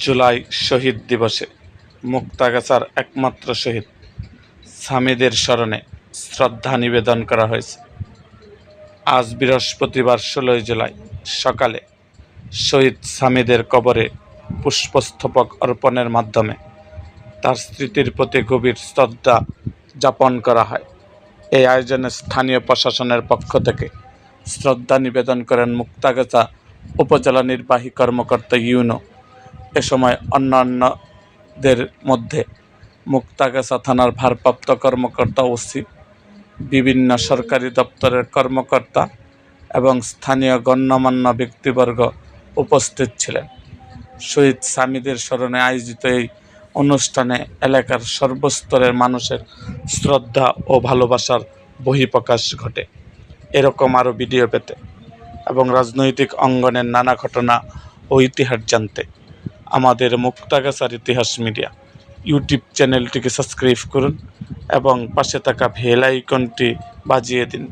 জুলাই শহীদ দিবসে মুক্তাগাছার একমাত্র শহীদ সামিদের স্মরণে শ্রদ্ধা নিবেদন করা হয়েছে। আজ বৃহস্পতিবার 16 জুলাই সকালে শহীদ সামিদের কবরে পুষ্পস্তবক অর্পণের মাধ্যমে তার স্মৃতির প্রতি গভীর শ্রদ্ধা জ্ঞাপন করা হয়। এই আয়োজনে স্থানীয় প্রশাসনের পক্ষ থেকে শ্রদ্ধা নিবেদন করেন মুক্তাগাছা উপজেলা নির্বাহী কর্মকর্তা ইউনো। এ সময় অন্যান্যদের মধ্যে মুক্তাগাছা থানার ভারপ্রাপ্ত কর্মকর্তা ওসি, বিভিন্ন সরকারি দপ্তরের কর্মকর্তা এবং স্থানীয় গণ্যমান্য ব্যক্তিবর্গ উপস্থিত ছিলেন। শহীদ সামিদের স্মরণে আয়োজিত এই অনুষ্ঠানে এলাকার সর্বস্তরের মানুষের শ্রদ্ধা ও ভালোবাসার বহিঃপ্রকাশ ঘটে। এরকম আরও ভিডিও পেতে এবং রাজনৈতিক অঙ্গনের নানা ঘটনা ও ইতিহাস জানতে আমাদের মুক্তাগাছার ইতিহাস মিডিয়া ইউটিউব চ্যানেলটিকে সাবস্ক্রাইব করুন এবং পাশে থাকা বেল আইকনটি বাজিয়ে দিন।